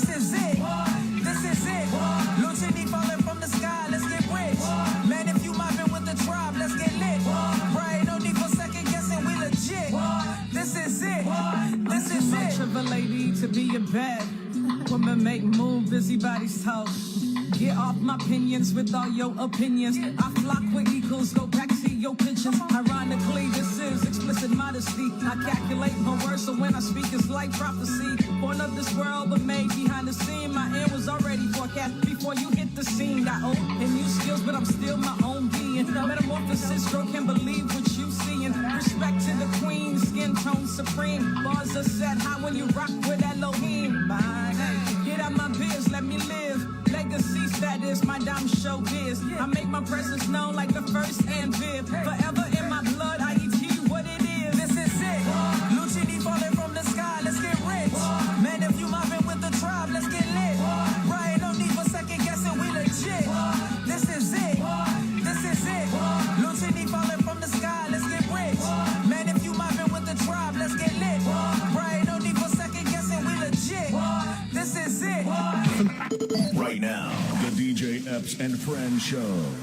This is it. This is it. Lucini falling from the sky. Let's get rich. Man, if you mobbing with the tribe, let's get lit. Right, no need for second guessing. We legit. This is it. This is it. Much of a lady to be a bad woman, make move, busybodies talk. Get off my opinions with all your opinions. I flock with equals, go back to your pictures. Ironically, this is explicit modesty. I calculate my words, so when I speak, it's like prophecy. Born of this world, but made behind the scene. My end was already forecast before you hit the scene. Got old and new skills, but I'm still my own being. Metamorphosis, stroke, can't believe what you seeing. Respect to the queen, skin tone supreme. Bars are set high when you rock with Elohim. Get out my biz, let me live. Legacy status, my dime show biz. I make my presence known like the first and viv. Forever in my blood, I ET what it is. This is it. Lucini falling from the sky, let's get rich. Man, if you mobbing with the tribe, let's get lit. Right, no need for second guessing, we legit. This is it. This is it. Lucini falling from the sky, let's get rich. Man, if you mobbing with the tribe, let's get lit. Right, no need for second guessing, we legit. This is it. Right now, the DJ Epps and Friends Show.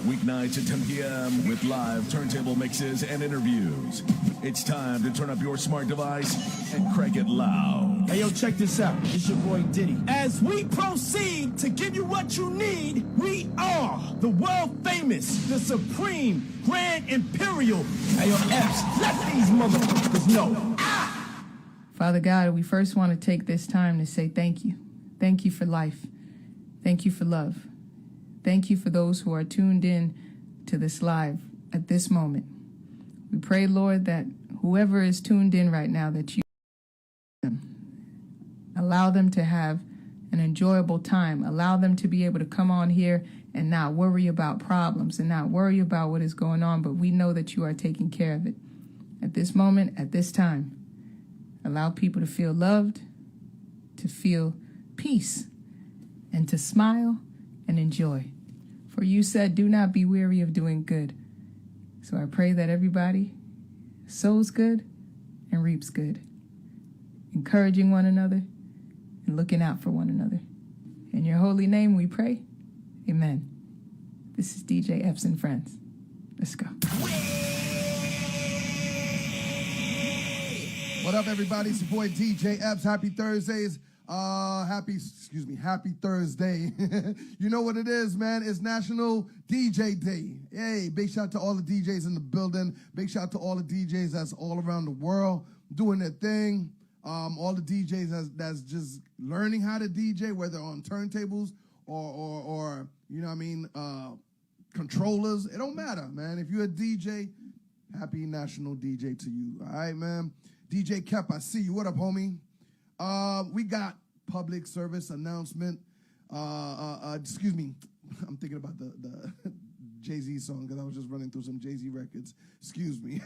Weeknights at 10 p.m. with live turntable mixes and interviews. It's time to turn up your smart device and crank it loud. Hey, yo, check this out. It's your boy Diddy. As we proceed to give you what you need, we are the world famous, the supreme, grand imperial. Hey, yo, Epps, let these motherfuckers know. Father God, we first want to take this time to say thank you. Thank you for life. Thank you for love. Thank you for those who are tuned in to this live at this moment. We pray, Lord, that whoever is tuned in right now, that you allow them to have an enjoyable time. Allow them to be able to come on here and not worry about problems and not worry about what is going on, but we know that you are taking care of it. At this moment, at this time, allow people to feel loved, to feel peace, and to smile and enjoy. For you said, do not be weary of doing good. So I pray that everybody sows good and reaps good, encouraging one another and looking out for one another. In your holy name we pray. Amen. This is DJ Epps and Friends. Let's go. What up, everybody? It's your boy DJ Epps. Happy Thursdays. Happy Thursday. You know what it is, man. It's National DJ Day. Hey, big shout out to all the DJs in the building. Big shout out to all the DJs that's all around the world doing their thing. All the DJs that's just learning how to DJ, whether on turntables or you know what I mean, controllers. It don't matter, man. If you're a DJ, happy National DJ to you. All right, man. DJ Kep, I see you. What up, homie? We got public service announcement. Excuse me. I'm thinking about the Jay-Z song because I was just running through some Jay-Z records. Excuse me.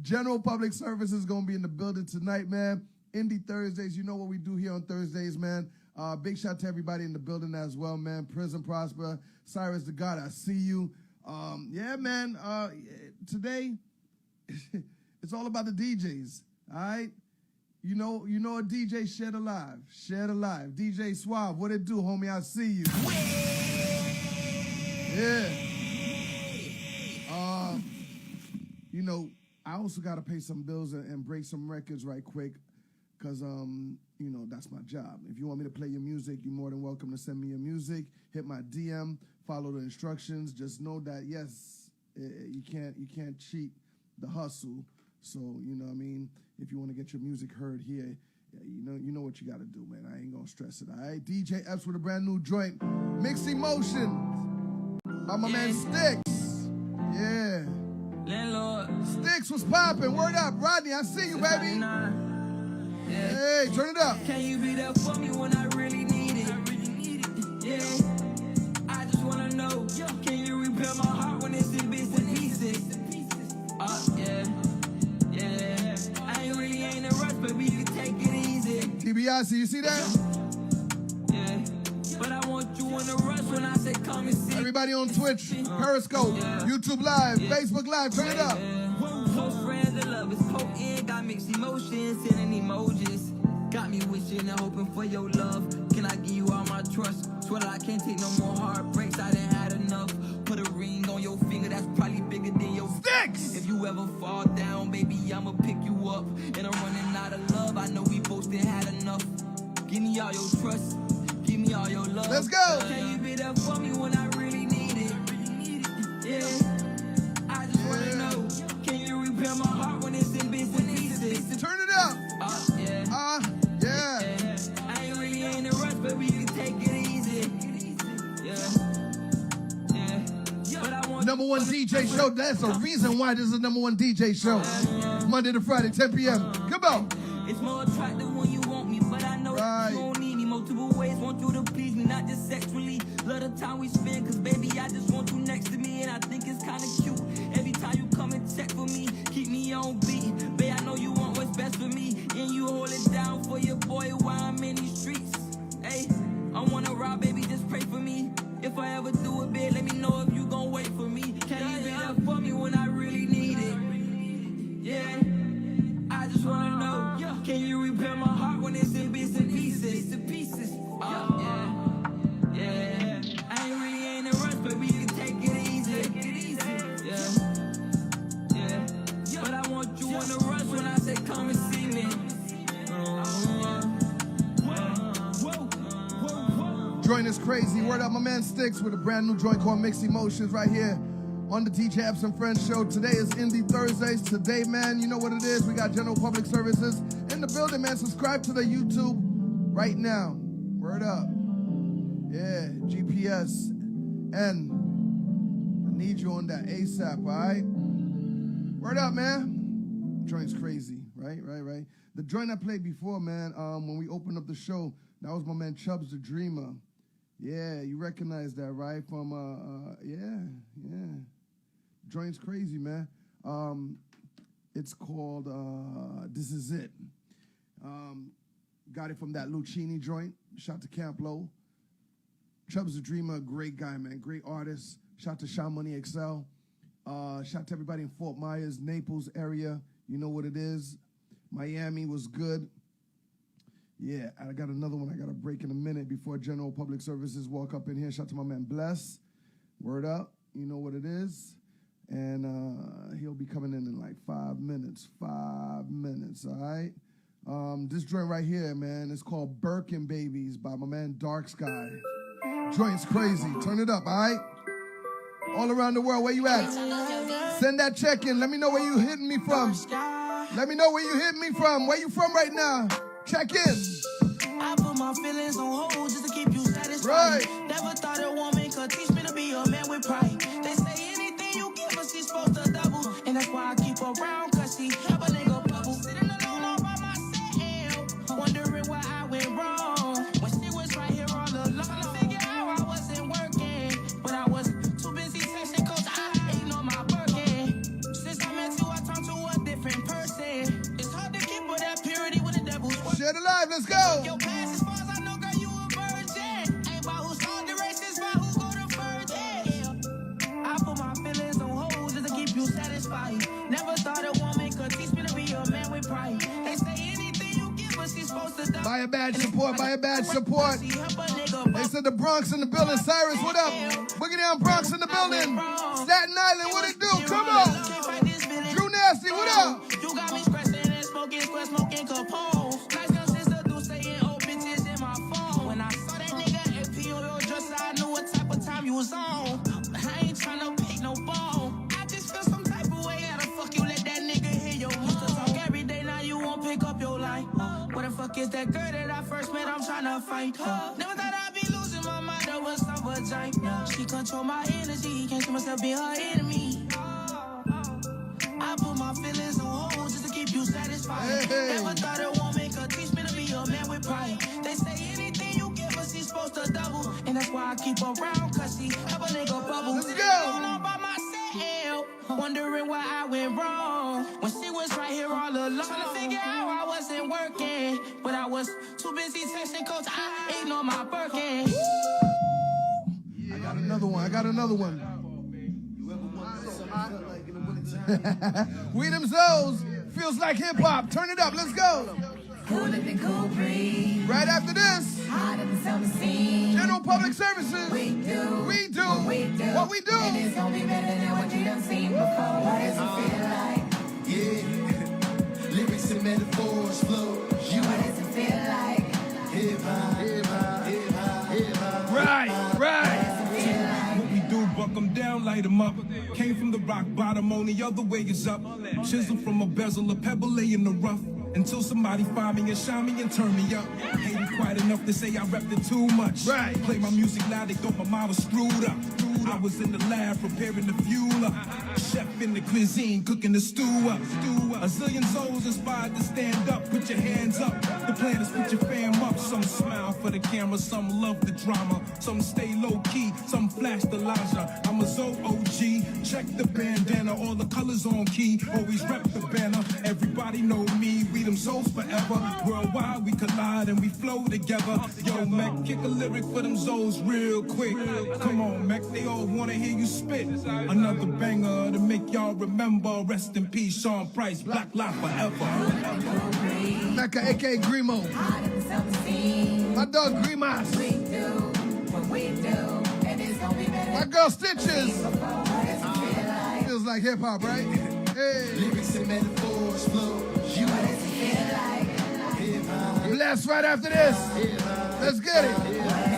General public service is going to be in the building tonight, man. Indie Thursdays. You know what we do here on Thursdays, man. Big shout out to everybody in the building as well, man. Prison Prosper. Cyrus the God, I see you. Yeah, man. Today, it's all about the DJs. All right? You know a DJ shared alive. Shared alive. DJ Suave, what it do, homie? I see you. Yeah. You know, I also got to pay some bills and break some records right quick because, you know, that's my job. If you want me to play your music, you're more than welcome to send me your music. Hit my DM. Follow the instructions. Just know that, yes, you can't cheat the hustle. So, you know what I mean? If you want to get your music heard here, you know what you got to do, man. I ain't going to stress it, all right? DJ Epps with a brand new joint. Mixed Emotions by my man Sticks. Yeah. Landlord. Sticks was popping. Word up. Rodney, I see you, baby. Hey, turn it up. Can you be there for me when I really need it? Yeah. I just want to know, can you repair my heart when it's in bits and pieces? Yeah. I really ain't in a rush, baby, you can take it easy. TBI, you see that? Yeah. But I want you in a rush when I say come and see. Everybody on Twitch, Periscope, YouTube Live, Facebook Live, turn it up. Close friends and love is potent. Got mixed emotions, sending emojis. Got me wishing and hoping for your love. Can I give you my trust. Swear that I can't take no more heartbreaks, I done had enough. Put a ring on your finger, that's probably bigger than your Sticks! If you ever fall down, baby, I'ma pick you up. And I'm running out of love, I know we both done had enough. Give me all your trust, give me all your love. Let's go! Can you be there for me when I really need it? Yeah, I just wanna know, can you repair my heart when it's in bits and pieces? Turn it up! Yeah. Yeah. I ain't really in a rush, but we can take it easy. Yeah. But I want Number one DJ show. That's the reason why this is the number one DJ show. Monday to Friday, 10 p.m. Come on. It's more attractive when you want me, but I know that you don't need me. Multiple ways, want you to please me, not just sexually. Love the time we spend, cause baby, I just want you next to me, and I think it's kinda cute. Every time you come and check for me, keep me on beat. Babe, I know you want what's best for me, and you hold it down for your boy while I'm in these streets. Hey, I wanna ride, baby, just pray for me. If I ever do it big, let me know if you gon' wait for me. Can you be there for me when I really need it? Yeah, I just wanna know, can you repair my heart when it's in bits and pieces? Yeah. I ain't really in a rush, but we can take it easy. Yeah. But I want you in a rush when I say come and see me. Joint is crazy. Word up, my man Sticks with a brand new joint called Mixed Emotions right here on the DJ Epps and Friends show. Today is Indie Thursdays. Today, man, you know what it is. We got general public services in the building, man. Subscribe to the YouTube right now. Word up. Yeah, GPS. And I need you on that ASAP, all right? Word up, man. Joint's crazy, right? The joint I played before, man, when we opened up the show, that was my man Chubbs the Dreamer. Yeah, you recognize that, right? From, yeah. Joint's crazy, man. It's called This Is It. Got it from that Lucchini joint. Shout to Camp Low. Chubbs the Dreamer, great guy, man. Great artist. Shout to Sean Money XL. Shout to everybody in Fort Myers, Naples area. You know what it is. Miami was good. Yeah, I got another one I got to break in a minute before general public services walk up in here. Shout to my man Bless. Word up. You know what it is. And he'll be coming in like 5 minutes. 5 minutes, all right? This joint right here, man, is called Birkin Babies by my man Dark Sky. Joint's crazy. Turn it up, all right? All around the world, where you at? Send that check in. Let me know where you hitting me from. Let me know where you hitting me from. Where you from right now? Check in. I put my feelings on hold just to keep you satisfied. Right. Never thought a woman could teach me to be a man with pride. They say anything you give her, she's supposed to double. And that's why I keep her around, cause she help a nigga bubble. Sitting alone all by myself, wondering why I went wrong. When she was right here all alone, trying to figure out I wasn't working. But I was too busy texting cause I ain't on my birthday. Since I met you, I turned to a different person. It's hard to keep with that purity with the devil's work. Share the live. Let's go. Your past, as far as I know, girl, you a virgin. Ain't about who started the race, it's about who go the furthest. I put my feelings on hold just to keep you satisfied. Never thought a woman could teach me to be a man with pride. They say anything you give her, she's supposed to die. Buy a badge support. Buy a badge support. She help a nigga They said the Bronx in the building. Cyrus, what up? Boogie Down Bronx in the building. Staten Island, what it do? Come on. Drew Nasty, what up? You got me stressing and smoking, smoking Capone. Nice girl sister do saying old bitches in my phone. When I saw that nigga AP on your dresser, I knew what type of time you was on. I ain't tryna pick no bone. I just feel some type of way. How the fuck you let that nigga hear your used to talk every day, now you won't pick up your line. What the fuck is that girl that I first met? I'm tryna fight her. Never thought I'd be losing my mind over some vagina. She control my energy, can't see myself being her enemy. I put my feelings on hold just to keep you satisfied. Hey. Never thought a woman could teach me to be a man with pride. They say anything you give her, she's supposed to double. And that's why I keep her around, cause she help a nigga bubble. Let's go. All by myself, wondering why I went wrong. When she was right here all alone, trying to figure out I wasn't working. But I was too busy texting coach, I ignored my Birkin. I got another one. We them Zoes. Feels like hip hop. Turn it up. Let's go. Cooler than cool breeze. Right after this, Hotter than summer scene. General Public Services. We do what we do. And it's gonna be better than what you done seen before. What does it feel like? Yeah, lyrics and metaphors flow. What does it feel like? Hip hop, hip hop, hip hop, hip hop. Right. What we do, buck 'em down, light 'em up. Came from the rock bottom, on the other way is up. Chisel from a bezel, a pebble lay in the rough. Until somebody find me and shine me and turn me up. Hated quite enough to say I repped it too much. Right. Play my music loud, they thought my mind was screwed up. I was in the lab preparing the fuel up. Chef in the cuisine, cooking the stew up. A zillion souls inspired to stand up. Put your hands up. The plan is put your fam up. Some smile for the camera, some love the drama. Some stay low key, some flash the Elijah. I'm a Zo OG. Check the bandana, all the colors on key. Always rep the banner. Everybody know me. We them souls forever. Worldwide we collide and we flow together. Yo, Mac, kick a lyric for them Zoes real quick. Come on, Mac, they all wanna hear you spit. Another banger to make y'all remember. Rest in peace, Sean Price, Black Life Forever. Mecca, a.k.a. Grimo. Hotter than summer scene. My dog Grimas. We do what we do. And it's gonna be better My than girl Stitches. before. What does it feel like? Feels like hip hop, right? Hey. Lyrics and metaphors flow. What does it feel like? Hip hop, Bless right after this. Let's get it.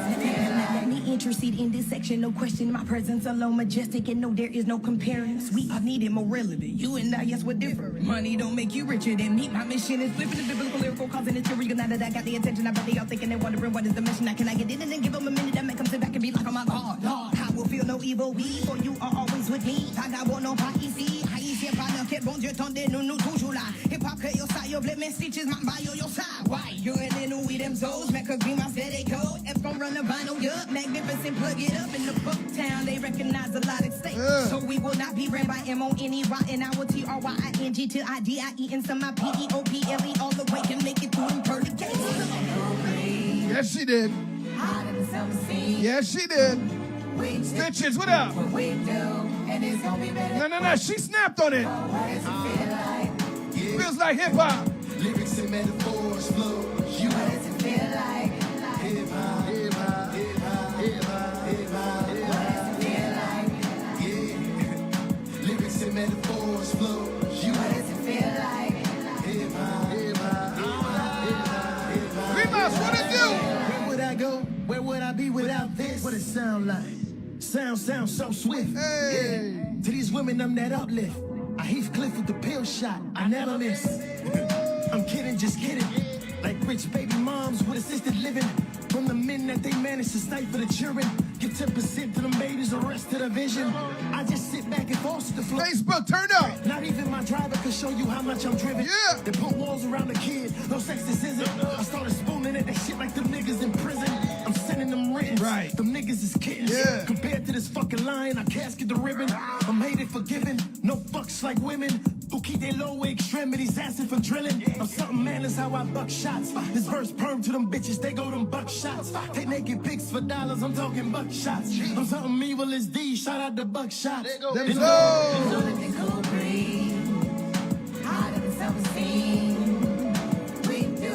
Let me intercede in this section, no question. My presence alone majestic, and no, there is no comparing. Sweet, I needed more relevant. You and I, yes, we're different. Money don't make you richer than me. My mission is flipping the biblical, lyrical, causing hysteria. Now that I got the attention, I bet they all thinking and wondering what is the mission. Can I get in and give them a minute and make them sit back and be like, oh my God, Lord, I will feel no evil. For you are always with me. Vagabond, no pas ici. Haïtien, pas dans quel bon Dieu tendez, nous toujours là. Hip hop, que yo sa, yo blip, mes stitches, my bio, yo sa. Why? You're in the we them zoes, make a green, my said they code. Epps gon' run the vinyl, yup. Magnificent, plug it up in the book town. They recognize a lot at stake. So we will not be ran by M-O-N-E, rotten. I will T-R-Y-I-N-G till I-D-I-E and some my P-E-O-P-L-E all the way can make it through them pearly gates. Yes, she did. Hotter than summer scene. Yes, she did. We do Stitches, what up? what we do. And it's gonna be better. No. She snapped on it. What does it feel like? Feels like hip hop. lyrics and metaphors flow. What does it feel like? Hip hop, hip hop, hip hop, hip hop, hip hop, hip What hop. does it feel like? Yeah, lyrics and metaphors flow. What does it feel like? Hip hop, hip hop, hip hop, hip hop, hip hop. Grimas, what it do? Where would I go? Where would I be without this? What it sound like? Sound so swift. Hey. Yeah. To these women, I'm that uplift. I Heathcliff with the pill shot. I never miss. I'm kidding, just kidding. Like rich baby moms with assisted living. From the men that they manage to stifle the children. Give 10% to them babies, the rest to the vision. I just sit back and foster the flow. Facebook, turn up. Not even my driver could show you how much I'm driven. Yeah. They put walls around the kid, no sex, this isn't. I started spooning at that shit like them niggas in prison. I'm sending them written. Right. Them niggas is kittens. Yeah. Compared to this fucking lion, I casket the ribbon. I'm hated for giving, no fucks like women who keep their low extremities asking for drilling. I'm something man, that's how I buck shots. This verse perm to them bitches, they go them buck shots. They naked pics for dollars, I'm talking buck shots. I'm something evil as D, shout out to buck shots. Them go. Cooler than cool breeze. Hotter than summer scene. We do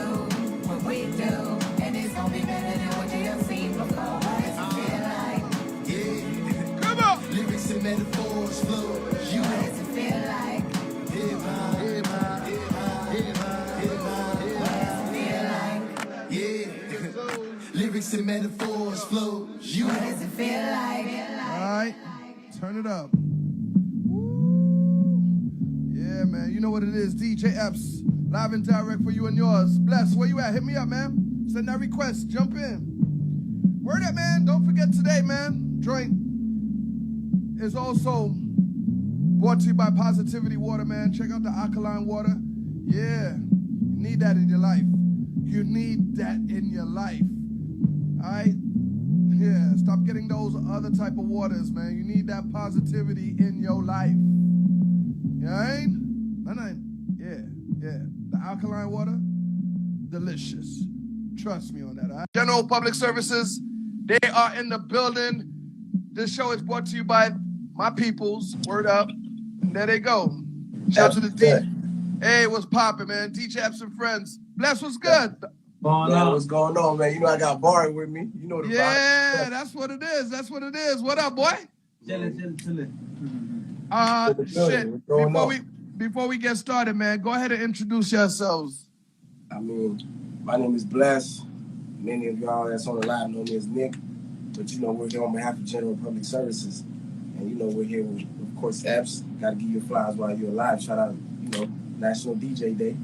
what we do. And it's gonna be better than what you done seen before. What does it feel like? Yeah, Come on. lyrics and metaphors flow. What does it feel like? Hip hop, hip hop, hip hop, hip hop, hip hop, hip What hop. does it feel like? Yeah, lyrics and metaphors flow. What does it feel like? All right, turn it up. Yeah, man, you know what it is. DJ Epps, live and direct for you and yours. Bless, where you at? Hit me up, man. Send that request. Jump in. Word up, man. Don't forget today, man. Joint is also brought to you by Positivity Water, man. Check out the alkaline water. Yeah, you need that in your life. You need that in your life. All right? Yeah, stop getting those other type of waters, man. You need that positivity in your life. You know what I mean? Yeah. The alkaline water, delicious. Trust me on that. All right? General Public Services, they are in the building. This show is brought to you by my peoples. Word up. And there they go. Shout out to the DJ. Hey, what's poppin', man? DJ Epps and friends. Bless, what's good? What's going on, man? You know I got Barry with me. You know the Yeah, that's what it is. That's what it is. What up, boy? Chillin'. Shit. Before we get started, man, go ahead and introduce yourselves. I mean, my name is Bless. Many of y'all that's on the line know me as Nick. But, you know, we're here on behalf of General Public Services. And, you know, we're here with, of course, Epps. Got to give you flowers while you're alive. Shout out, you know, National DJ Day.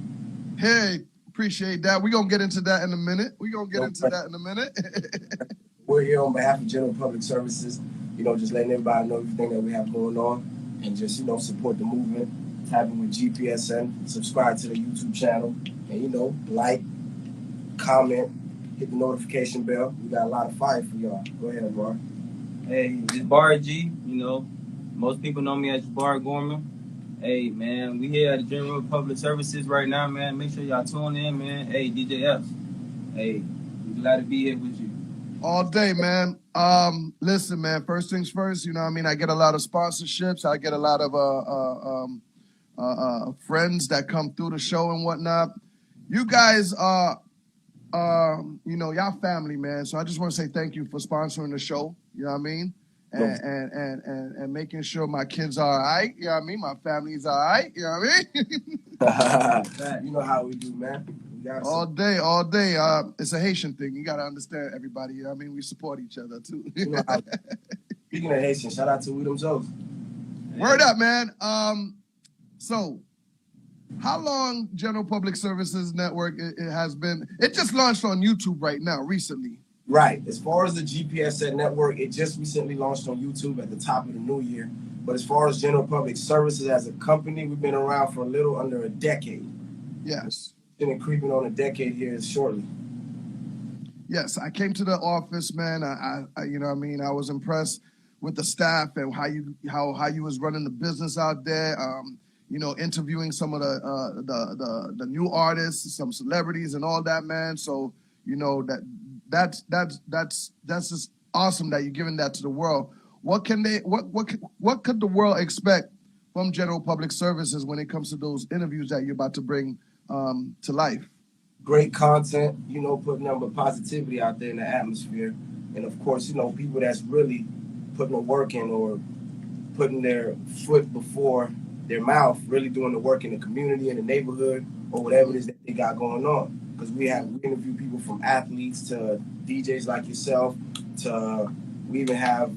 Hey, appreciate that. We're going to get into that in a minute. We're here on behalf of General Public Services. You know, just letting everybody know everything that we have going on. And just, you know, support the movement. Tap in with GPSN. Subscribe to the YouTube channel. And, you know, like, comment, hit the notification bell. We got a lot of fire for y'all. Go ahead, Bar. Hey, it's Bar G. You know, most people know me as Bar Gorman. Hey, man, we here at the General Public Services right now, man. Make sure y'all tune in, man. Hey, DJ Epps. Hey, we're glad to be here with you. All day, man. Listen, man, first things first, you know what I mean? I get a lot of sponsorships. I get a lot of friends that come through the show and whatnot. You guys are, you know, y'all family, man. So I just want to say thank you for sponsoring the show. You know what I mean? And making sure my kids are all right. You know what I mean? My family's all right. You know what I mean? You know how we do, man. All day. It's a Haitian thing. You got to understand everybody. You know what I mean? We support each other, too. You know speaking of Haitian, shout out to We themselves. Word up, man. So, how long General Public Services Network it has been? It just launched on YouTube right now, recently. Right. As far as the GPSN network, it just recently launched on YouTube at the top of the new year. But as far as General Public Services as a company, we've been around for a little under a decade. Yes. Been creeping on a decade here shortly. Yes, I came to the office, man. I you know what I mean, I was impressed with the staff and how you was running the business out there. You know, interviewing some of the new artists, some celebrities and all that, man. So, you know, that's just awesome that you're giving that to the world. What could the world expect from General Public Services when it comes to those interviews that you're about to bring to life? Great content, you know, putting number positivity out there in the atmosphere. And of course, you know, people that's really putting the work in or putting their foot before their mouth, really doing the work in the community, in the neighborhood, or whatever it is that they got going on. Because we interview people from athletes to DJs like yourself, to we even have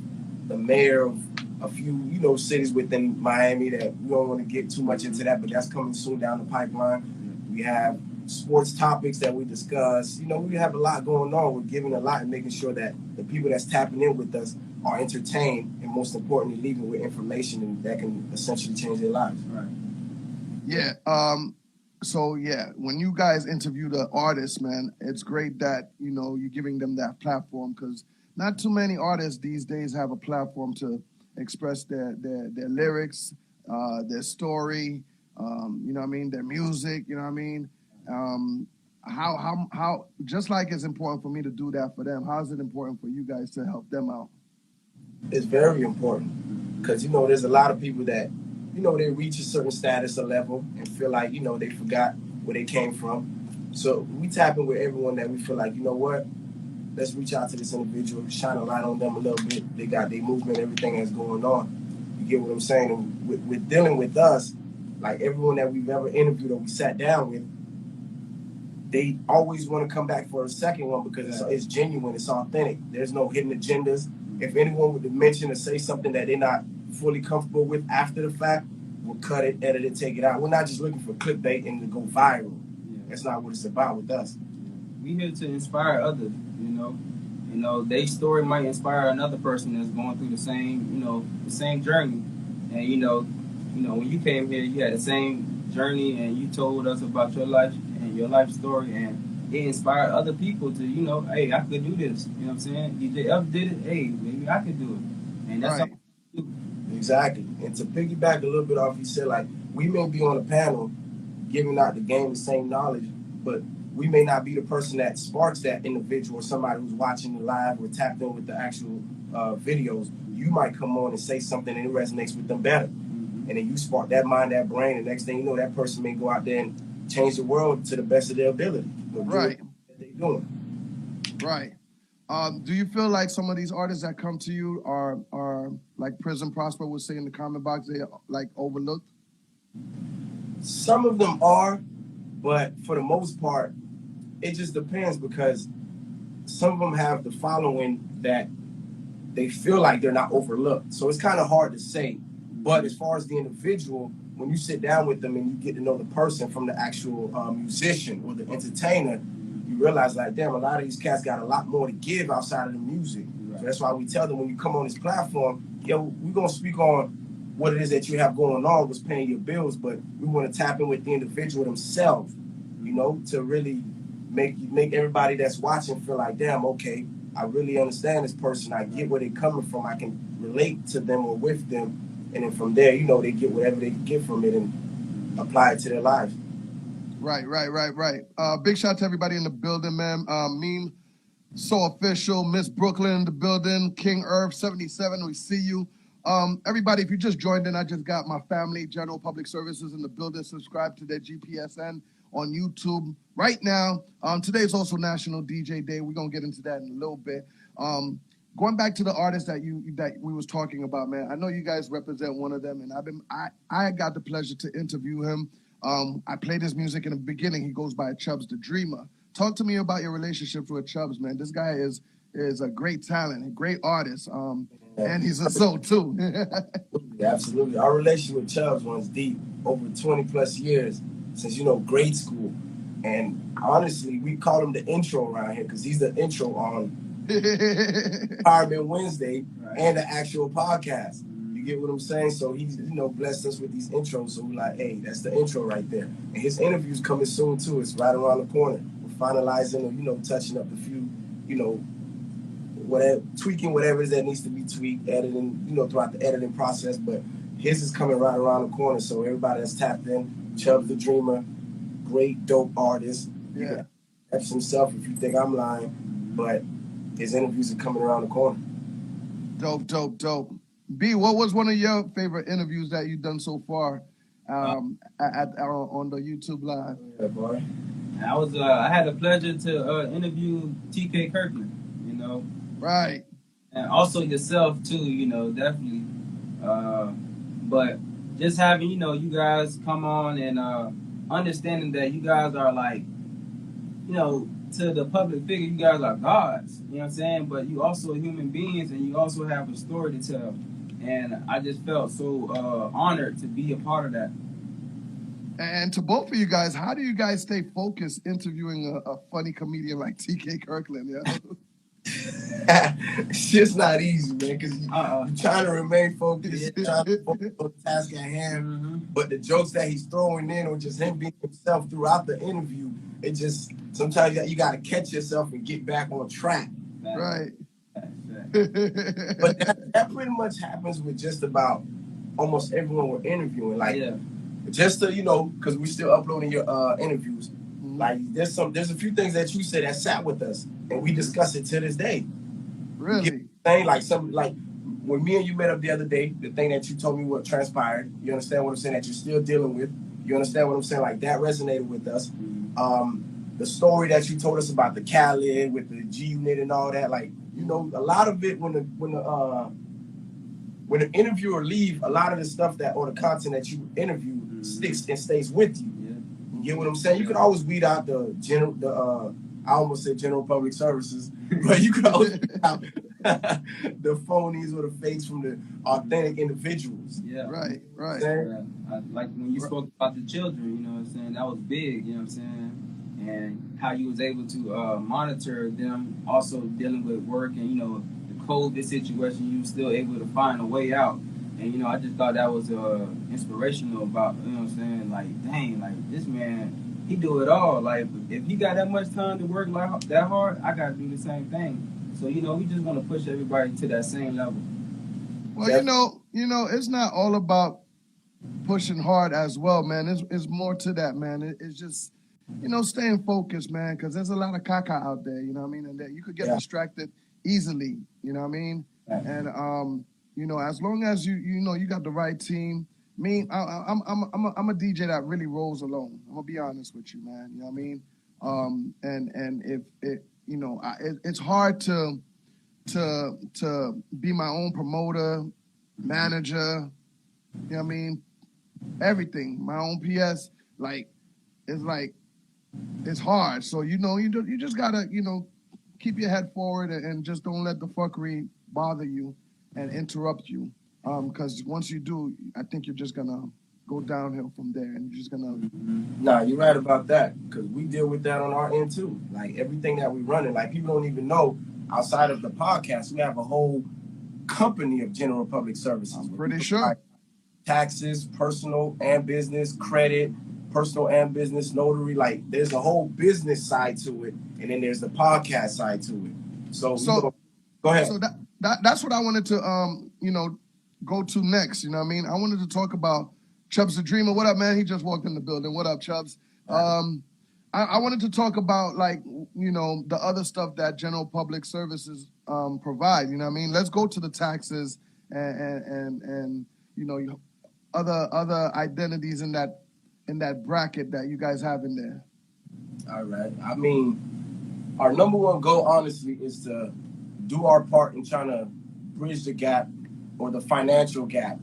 the mayor of a few, you know, cities within Miami that we don't want to get too much into that, but that's coming soon down the pipeline. We have sports topics that we discuss. You know, we have a lot going on. We're giving a lot and making sure that the people that's tapping in with us are entertained and, most importantly, leaving with information and that can essentially change their lives. Right. Yeah. So, yeah, when you guys interview the artists, man, it's great that, you know, you're giving them that platform because not too many artists these days have a platform to express their lyrics, their story, you know what I mean, their music, you know what I mean? How just like it's important for me to do that for them, how is it important for you guys to help them out? It's very important because, you know, there's a lot of people that, you know, they reach a certain status or level and feel like, you know, they forgot where they came from. So we tap in with everyone that we feel like, you know what, let's reach out to this individual, shine a light on them a little bit. They got their movement, everything that's going on. You get what I'm saying? And with dealing with us, like everyone that we've ever interviewed or we sat down with, they always want to come back for a second one because it's genuine, it's authentic. There's no hidden agendas. If anyone would mention or say something that they're not fully comfortable with after the fact, we'll cut it, edit it, take it out. We're not just looking for clickbait and to go viral. That's not what it's about with us. We here to inspire others, you know. You know, their story might inspire another person that's going through the same, you know, the same journey. And you know, when you came here, you had the same journey, and you told us about your life and your life story, and it inspired other people to, you know, hey, I could do this. You know what I'm saying? DJ Epps did it. Hey, maybe I could do it. And that's right. Exactly. And to piggyback a little bit off, you said, like, we may be on a panel giving out the game the same knowledge, but we may not be the person that sparks that individual or somebody who's watching the live or tapped in with the actual videos. You might come on and say something and it resonates with them better. And then you spark that mind, that brain, and next thing you know, that person may go out there and change the world to the best of their ability. Right. What they doing. Right. Do you feel like some of these artists that come to you are like Prison Prosper would say in the comment box, they are like overlooked? Some of them are, but for the most part, it just depends because some of them have the following that they feel like they're not overlooked. So it's kind of hard to say. But as far as the individual, when you sit down with them and you get to know the person from the actual musician or the entertainer, you realize like, damn, a lot of these cats got a lot more to give outside of the music. So that's why we tell them when you come on this platform, yo, we're going to speak on what it is that you have going on, what's paying your bills, but we want to tap in with the individual themselves, you know, to really make everybody that's watching feel like, damn, okay, I really understand this person. I get where they're coming from. I can relate to them or with them. And then from there, you know, they get whatever they can get from it and apply it to their lives. Right. Big shout out to everybody in the building, man. Meme, So Official, Miss Brooklyn in the building, King Irv 77, we see you. Everybody, if you just joined in, I just got my family, General Public Services in the building. Subscribe to their GPSN on YouTube right now. Today is also National DJ Day. We're going to get into that in a little bit. Going back to the artist that we was talking about, man, I know you guys represent one of them, and I got the pleasure to interview him. I played his music in the beginning. He goes by Chubbs the Dreamer. Talk to me about your relationship with Chubbs, man. This guy is a great talent, a great artist, and he's a soul too. Absolutely. Our relationship with Chubbs runs deep, over 20 plus years, since, you know, grade school. And honestly, we call him the intro around here because he's the intro on Empowerment Wednesday and the actual podcast. You get what I'm saying? So he's, you know, blessed us with these intros. So we're like, hey, that's the intro right there. And his interview's coming soon too. It's right around the corner. We're finalizing or, you know, touching up a few, you know, tweaking whatever it is that needs to be tweaked, editing, you know, throughout the editing process. But his is coming right around the corner. So everybody that's tapped in, Chubbs the Dreamer, great, dope artist. Yeah. Epps himself, if you think I'm lying. But his interviews are coming around the corner. Dope. B, what was one of your favorite interviews that you've done so far on the YouTube Live? Yeah, boy. I had the pleasure to interview TK Kirkland, you know. Right. And also yourself too, you know, definitely. But just having, you know, you guys come on and understanding that you guys are like, you know, to the public figure, you guys are gods, you know what I'm saying? But you also human beings and you also have a story to tell. And I just felt so honored to be a part of that. And to both of you guys, how do you guys stay focused interviewing a funny comedian like TK Kirkland? Yeah? It's just not easy, man, because you're trying to remain focused, trying to focus on the task at hand. But the jokes that he's throwing in, or just him being himself throughout the interview, it just sometimes you got to catch yourself and get back on track. Right. But that pretty much happens with just about almost everyone we're interviewing. Like, just to, you know, because we're still uploading your interviews. Like, there's a few things that you said that sat with us, and we discuss it to this day. Really? Like when me and you met up the other day, the thing that you told me what transpired. You understand what I'm saying? That you're still dealing with. You understand what I'm saying? Like, that resonated with us. The story that you told us about the Khaled with the G Unit and all that, like, you know, a lot of it when the interviewer leave, a lot of the stuff that or the content that you interview sticks and stays with you. You get what I'm saying? You can always weed out I almost said General Public Services, but you can always weed out the phonies or the fakes from the authentic individuals. Yeah. Right. Like when you spoke about the children, you know what I'm saying? That was big, you know what I'm saying? And how you was able to monitor them also dealing with work and, you know, the COVID situation, you was still able to find a way out. And, you know, I just thought that was inspirational about, you know what I'm saying? Like, dang, like, this man, he do it all. Like, if he got that much time to work like that hard, I got to do the same thing. So, you know, we just want to push everybody to that same level. Well, you know, it's not all about pushing hard as well, man. It's more to that, man. It's just, you know, staying focused, man, because there's a lot of caca out there, you know what I mean? And that you could get distracted easily, you know what I mean? And, you know, as long as you know, you got the right team, Me, I'm a DJ that really rolls alone. I'm gonna be honest with you, man. You know what I mean? And if it, you know, it's hard to be my own promoter, manager. You know what I mean? Everything, my own PS. Like it's hard. So you know, you just gotta keep your head forward and just don't let the fuckery bother you and interrupt you. Because once you do, I think you're just gonna go downhill from there, and you're just gonna. Nah, you're right about that. Because we deal with that on our end too. Like everything that we running, like people don't even know. Outside of the podcast, we have a whole company of general public services. I'm pretty sure. Taxes, personal and business, credit, personal and business, notary. Like there's a whole business side to it, and then there's the podcast side to it. So go ahead. So that's what I wanted to go to next. You know what I mean? I wanted to talk about Chubbs the Dreamer. What up, man? He just walked in the building. What up, Chubbs? I wanted to talk about the other stuff that general public services provide. You know what I mean? Let's go to the taxes and other identities in that bracket that you guys have in there. All right. I mean, our number one goal, honestly, is to do our part in trying to bridge the gap or the financial gap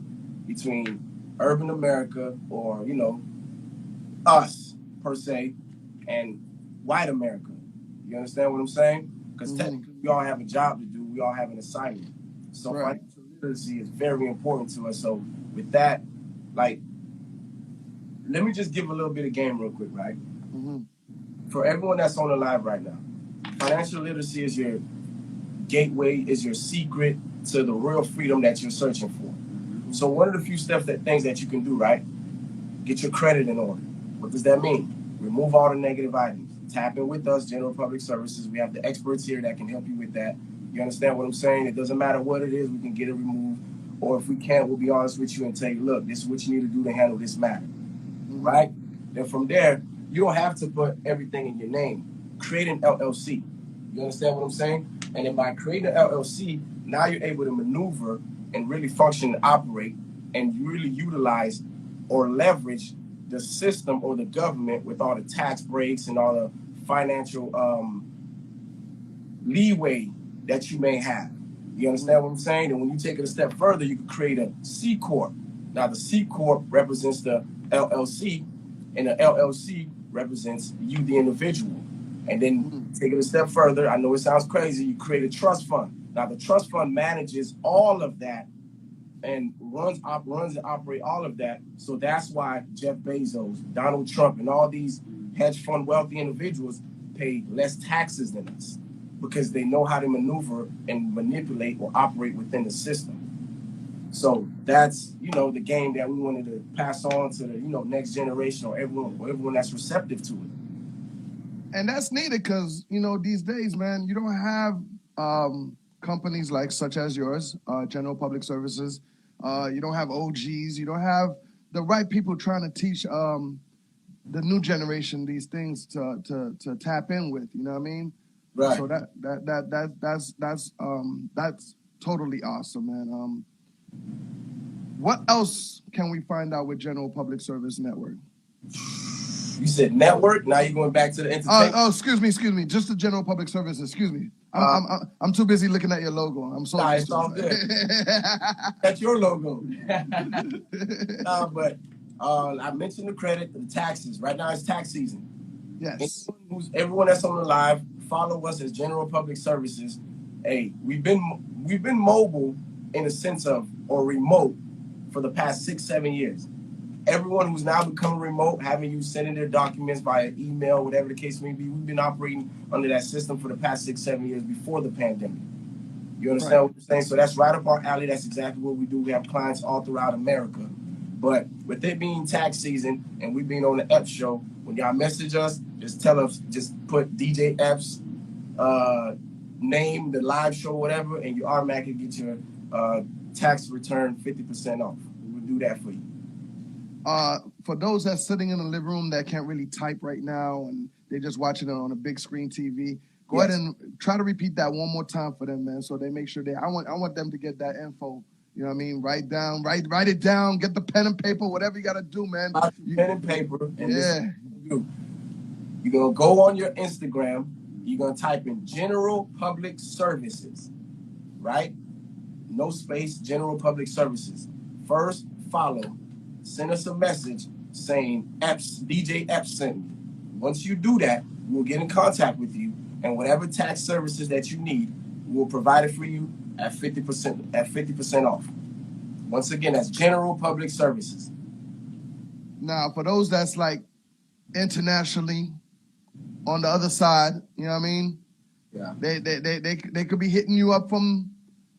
between urban America or, us per se and white America. You understand what I'm saying? Because technically we all have a job to do. We all have an assignment. So financial literacy is very important to us. So with that, let me just give a little bit of game real quick, right? Mm-hmm. For everyone that's on the live right now, financial literacy is your gateway, is your secret to the real freedom that you're searching for. So one of the few things that you can do, right? Get your credit in order. What does that mean? Remove all the negative items. Tap in with us, General Public Services. We have the experts here that can help you with that. You understand what I'm saying? It doesn't matter what it is, we can get it removed. Or if we can't, we'll be honest with you and tell you, look, this is what you need to do to handle this matter. Right? Then from there, you don't have to put everything in your name. Create an LLC. You understand what I'm saying? And then by creating an LLC, now you're able to maneuver and really function and operate and really utilize or leverage the system or the government with all the tax breaks and all the financial leeway that you may have. You understand what I'm saying? And when you take it a step further, you can create a C Corp. Now the C Corp represents the LLC, and the LLC represents you, the individual. And then take it a step further. I know it sounds crazy. You create a trust fund. Now the trust fund manages all of that and runs and operate all of that. So that's why Jeff Bezos, Donald Trump, and all these hedge fund wealthy individuals pay less taxes than us, because they know how to maneuver and manipulate or operate within the system. So that's, the game that we wanted to pass on to the, next generation or everyone that's receptive to it. And that's needed because, these days, man, you don't have companies such as yours, General Public Services. You don't have OGs. You don't have the right people trying to teach the new generation these things to tap in with. You know what I mean? Right. So that's totally awesome, man. What else can we find out with General Public Service Network? You said network. Now you're going back to the entertainment. Excuse me. Just the General Public Service. Excuse me. I'm too busy looking at your logo. I'm so. Nah, it's all good. That's your logo. But I mentioned the credit, the taxes. Right now it's tax season. Yes. Everyone that's on the live, follow us as General Public Services. Hey, we've been mobile in a sense of, or remote, for the past 6-7 years. Everyone who's now become remote, having you sending their documents via email, whatever the case may be, we've been operating under that system for the past 6-7 years before the pandemic. You understand what I'm saying? So that's right up our alley. That's exactly what we do. We have clients all throughout America. But with it being tax season and we being on the Epps show, when y'all message us, just tell us, just put DJ Epps name, the live show, whatever, and you automatically get your tax return 50% off. We'll do that for you. For those that's sitting in the living room that can't really type right now and they're just watching it on a big screen TV, go ahead and try to repeat that one more time for them, man, so they make sure I want them to get that info, You know what I mean? Write it down, get the pen and paper, whatever you got to do, man. Pen and paper. And yeah. You're going to go on your Instagram. You're going to type in General Public Services, right? No space, General Public Services. First, follow. Send us a message saying Epps, DJ Epps sent me. Once you do that, we'll get in contact with you, and whatever tax services that you need, we'll provide it for you at 50% off. Once again, that's General Public Services. Now, for those that's like internationally on the other side, you know what I mean? Yeah. They could be hitting you up from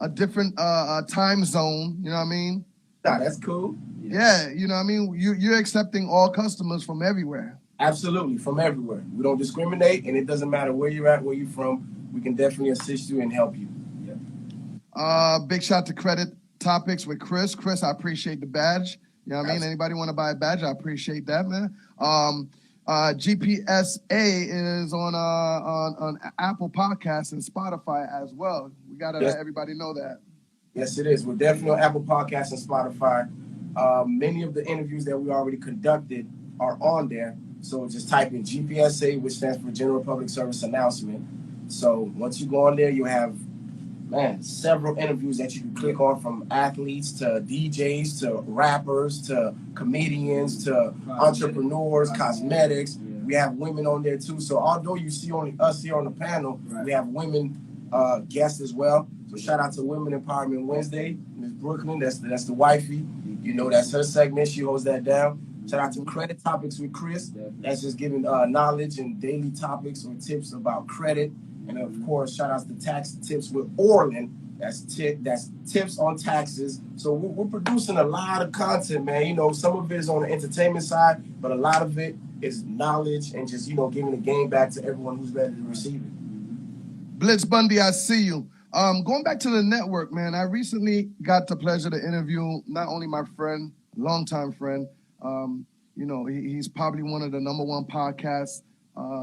a different time zone, you know what I mean? Nah, that's cool. Yeah, you know what I mean? You're accepting all customers from everywhere. Absolutely, from everywhere. We don't discriminate, and it doesn't matter where you're at, where you're from. We can definitely assist you and help you. Yeah. Big shout to Credit Topics with Chris. Chris, I appreciate the badge. You know what I mean? Anybody want to buy a badge? I appreciate that, man. GPSA is on Apple Podcasts and Spotify as well. We gotta let everybody know that. Yes, it is. We're definitely on Apple Podcasts and Spotify. Many of the interviews that we already conducted are on there. So just type in GPSA, which stands for General Public Service Announcement. So once you go on there, you have, several interviews that you can click on, from athletes to DJs to rappers to comedians to entrepreneurs, cosmetics. We have women on there too. So although you see only us here on the panel, we have women guests as well. So shout out to Women Empowerment Wednesday, Ms. Brooklyn. That's the wifey. You know, that's her segment. She holds that down. Shout out to Credit Topics with Chris. That's just giving knowledge and daily topics or tips about credit. And of course, shout out to Tax Tips with Orland. That's tips on taxes. So we're producing a lot of content, man. You know, some of it is on the entertainment side, but a lot of it is knowledge and just, giving the game back to everyone who's ready to receive it. Blitz Bundy, I see you. Going back to the network, man, I recently got the pleasure to interview not only my friend, longtime friend, he's probably one of the number one podcasts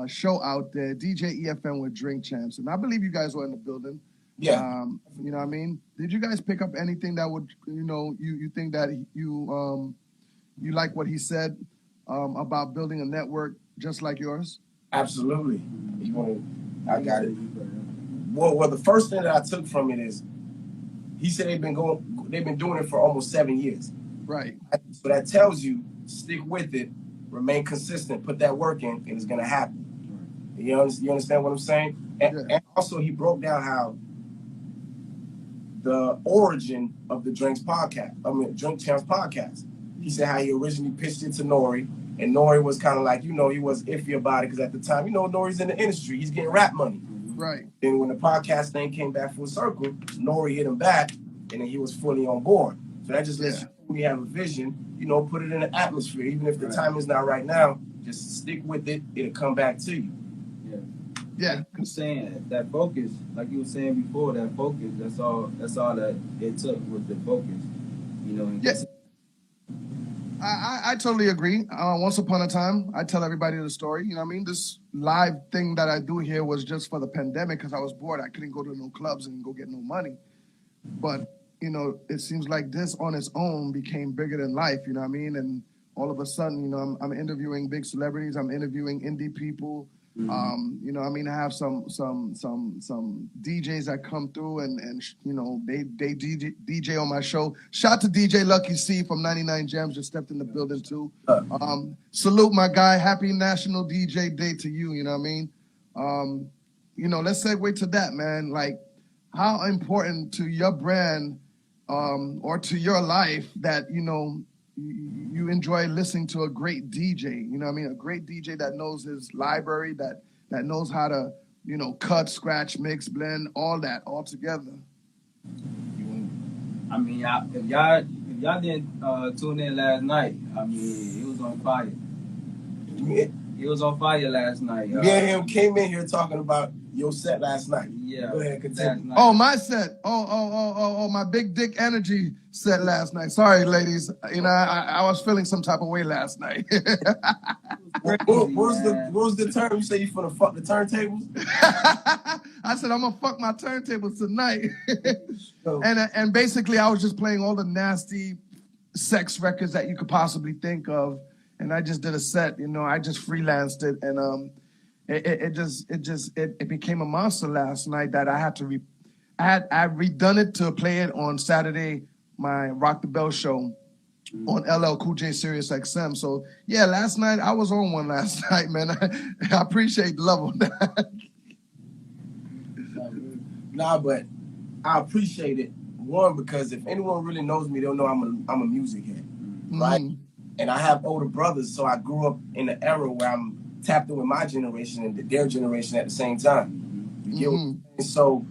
show out there, DJ EFN with Drink Champs. And I believe you guys were in the building. Yeah. You know what I mean? Did you guys pick up anything that would, you think that you like what he said about building a network just like yours? Absolutely. I got it. Well, the first thing that I took from it is he said they've been doing it for almost 7 years. Right. So that tells you, stick with it, remain consistent, put that work in, and it's gonna happen. You understand what I'm saying? And also he broke down how the origin of the Drink Champs podcast. He said how he originally pitched it to Nori, and Nori was kind of like, he was iffy about it because at the time, Nori's in the industry, he's getting rap money. Right. And when the podcast thing came back full circle, Nori hit him back, and then he was fully on board. So that just lets you know we have a vision, put it in the atmosphere. Even if the time is not right now, just stick with it. It'll come back to you. Yeah. I'm saying that focus, like you were saying before, that focus, that's all that it took with the focus. Yes. I totally agree. Once upon a time, I tell everybody the story. This live thing that I do here was just for the pandemic because I was bored. I couldn't go to no clubs and go get no money. But, it seems like this on its own became bigger than life, you know what I mean? And all of a sudden, I'm interviewing big celebrities. I'm interviewing indie people. I have some DJs that come through and they DJ on my show. Shout to DJ Lucky C from 99 Jams, just stepped in the building too. Salute my guy. Happy National DJ Day to you. You know what I mean? Let's segue to that, man. Like, how important to your brand or to your life that you enjoy listening to a great DJ, a great DJ that knows his library, that knows how to, cut, scratch, mix, blend, all that, all together. I mean, if y'all didn't tune in last night, it was on fire. It was on fire last night. Me and him came in here talking about your set last night. Yeah. Go ahead, continue. Oh, my set. Oh, my big dick energy set last night. Sorry, ladies. I was feeling some type of way last night. What was the term? You say you finna fuck the turntables? I said, I'm gonna fuck my turntables tonight. And basically I was just playing all the nasty sex records that you could possibly think of. And I just did a set, you know, I just freelanced it, and it became a monster last night that I had to I redone it to play it on Saturday, my Rock the Bell show on LL Cool J Sirius XM. So yeah, last night I was on one last night, man. I appreciate the love on that. Nah, but I appreciate it. One, because if anyone really knows me, they'll know I'm a music head, right? And I have older brothers, so I grew up in an era where I'm tapped in with my generation and their generation at the same time. You get what I'm saying? So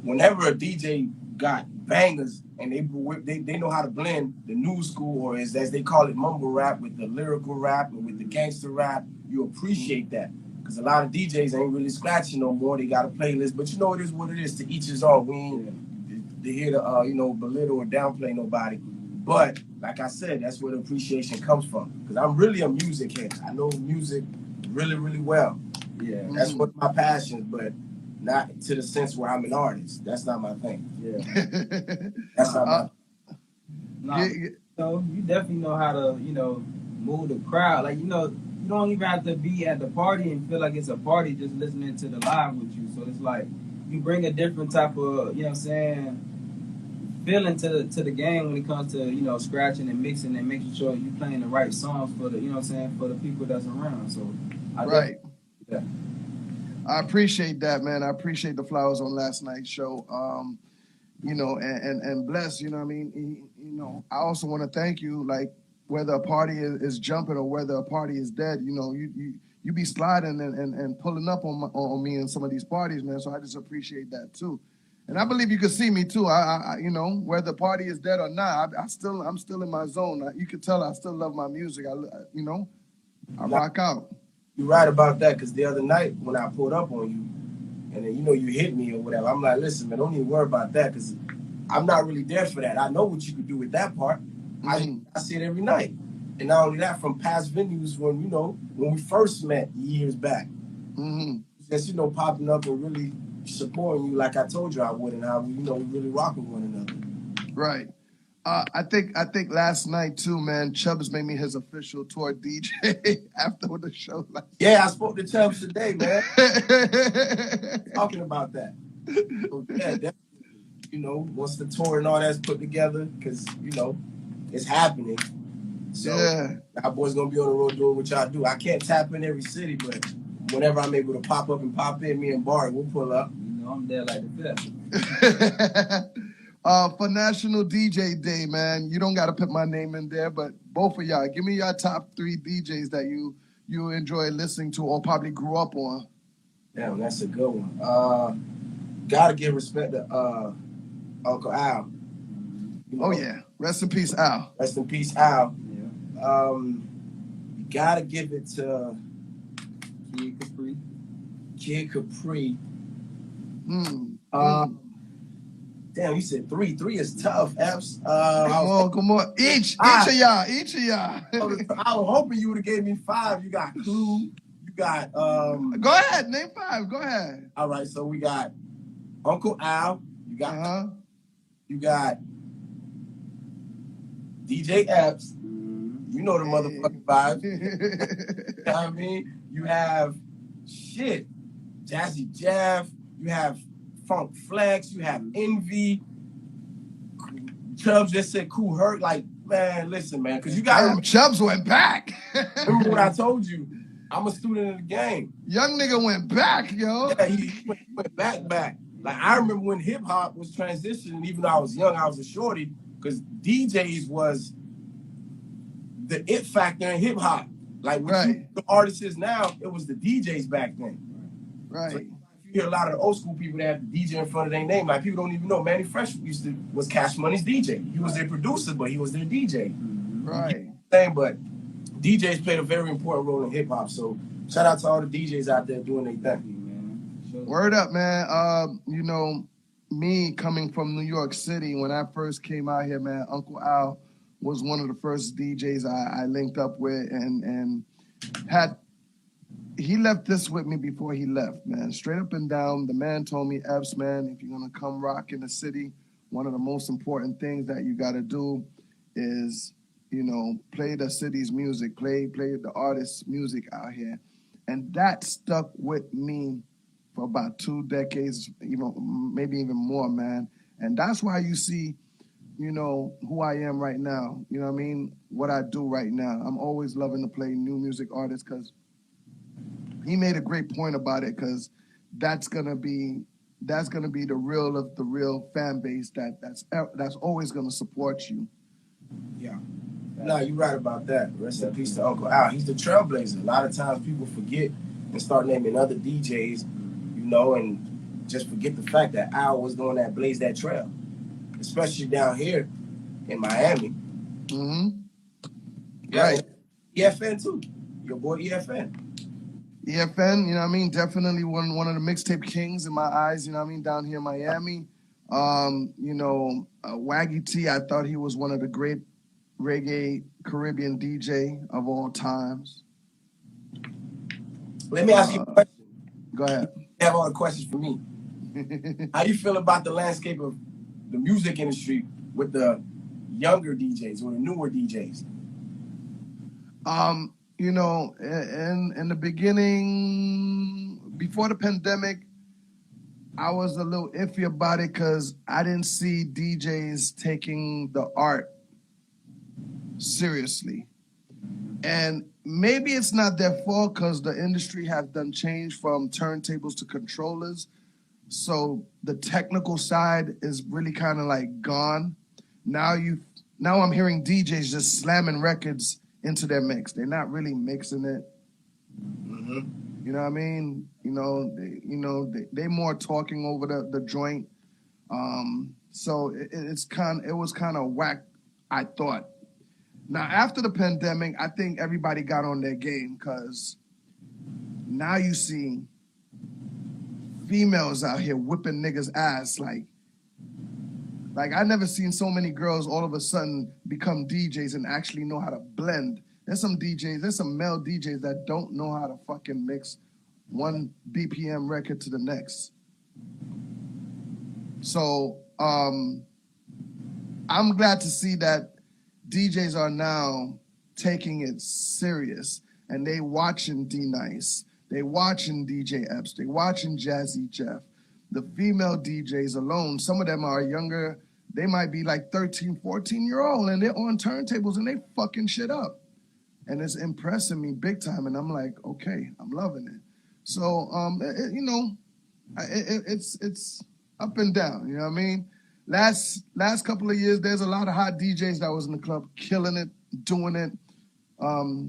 whenever a DJ got bangers and they know how to blend the new school, or as they call it, mumble rap, with the lyrical rap and with the gangster rap, you appreciate that. Because a lot of DJs ain't really scratching no more. They got a playlist, but you know it is what it is. To each his own. We ain't here to belittle or downplay nobody. But like I said, that's where the appreciation comes from. Because I'm really a music head. I know music really, really well. Yeah, that's one of my passions, but not to the sense where I'm an artist. That's not my thing. Yeah, that's not my. No, you definitely know how to, move the crowd. Like, you don't even have to be at the party and feel like it's a party just listening to the live with you. So it's like you bring a different type of, feeling to the game when it comes to, scratching and mixing and making sure you're playing the right songs for the, for the people that's around. So I appreciate that, man. I appreciate the flowers on last night's show. And bless, you know what I mean? I also want to thank you, like, whether a party is jumping or whether a party is dead, you be sliding and pulling up on me in some of these parties, man. So I just appreciate that too. And I believe you can see me too. I whether the party is dead or not, I'm still in my zone. You can tell I still love my music. I rock out. You're right about that, because the other night when I pulled up on you, and then you hit me or whatever, I'm like, listen, man, don't even worry about that, because I'm not really there for that. I know what you could do with that part. I see it every night. And not only that, from past venues when we first met years back. Just, popping up and really supporting you like I told you I would, and how we really rock with one another. Right. I think last night too, man, Chubbs made me his official tour DJ after the show. Yeah, I spoke to Chubbs today, man. Talking about that. So, yeah, definitely. Once the tour and all that's put together, because it's happening. So our boys gonna be on the road doing what y'all do. I can't tap in every city, but whenever I'm able to pop up and pop in, me and Barry, we'll pull up. I'm there like the fifth. For National DJ Day, man, you don't gotta put my name in there, but both of y'all, give me your top 3 DJs that you enjoy listening to or probably grew up on. Damn, that's a good one. Gotta give respect to Uncle Al. Rest in peace, Al. Rest in peace, Al. Yeah. You gotta give it to Kid Capri. Damn, you said 3. 3 is tough, Epps. Come on. Each of y'all. I was hoping you would have gave me 5. You got Clue. You got Go ahead, name 5. Go ahead. All right, so we got Uncle Al. You got you got DJ Epps. You know the motherfucking vibes. You know what I mean? You have Jazzy Jeff. You have Funk Flex. You have Envy. Chubbs just said Cool Hurt. Like, man, listen, man, because you got Chubbs went back. Remember what I told you? I'm a student of the game. Young nigga went back, yo. Yeah, he went back. Like, I remember when hip hop was transitioning, even though I was young, I was a shorty, because DJs was the it factor in hip hop. Like, the artists is now, it was the DJs back then. Right. So, you hear a lot of the old school people that have the DJ in front of their name. Like, people don't even know Manny Fresh was Cash Money's DJ. He was their producer, but he was their DJ. Right. But DJs played a very important role in hip hop. So shout out to all the DJs out there doing their thing. Word up, man. Me coming from New York City, when I first came out here, man, Uncle Al was one of the first DJs I linked up with and he left this with me before he left, man. Straight up and down, the man told me, Epps, man, if you're gonna come rock in the city, one of the most important things that you gotta do is, you know, play the city's music, play the artist's music out here. And that stuck with me for about 2 decades, even maybe even more, man. And that's why you see, you know, who I am right now. You know what I mean? What I do right now. I'm always loving to play new music artists because he made a great point about it, because that's gonna be the real of the real fan base that's always gonna support you. Yeah. No, you're right about that. Rest in peace to Uncle Al. He's the trailblazer. A lot of times people forget and start naming other DJs, you know, and just forget the fact that Al was the one that blazed that trail, especially down here in Miami. Mm-hmm. Yeah, Right. EFN too. Your boy EFN. EFN, you know what I mean? Definitely one of the mixtape kings in my eyes, you know what I mean, down here in Miami. You know, Waggy T, I thought he was one of the great reggae Caribbean DJ of all times. Let me ask you a question. Go ahead. You have all the questions for me. How you feel about the landscape of the music industry with the younger DJs or the newer DJs? You know, in the beginning, before the pandemic, I was a little iffy about it because I didn't see DJs taking the art seriously. And maybe it's not their fault because the industry has done change from turntables to controllers. So the technical side is really kind of like gone. Now I'm hearing DJs just slamming records into their mix. They're not really mixing it. Mm-hmm. You know what I mean? They more talking over the joint. So it was kind of whack, I thought. Now after the pandemic, I think everybody got on their game because now you see females out here whipping niggas' ass like I never seen so many girls all of a sudden become DJs and actually know how to blend. There's some male DJs that don't know how to fucking mix one BPM record to the next. So I'm glad to see that DJs are now taking it serious and they watching D-Nice, they watching DJ Epps, they watching Jazzy Jeff. The female DJs alone, some of them are younger. They might be like 13, 14-year-old and they're on turntables and they fucking shit up. And it's impressing me big time. And I'm like, okay, I'm loving it. So, it's up and down, you know what I mean? Last couple of years, there's a lot of hot DJs that was in the club killing it, doing it.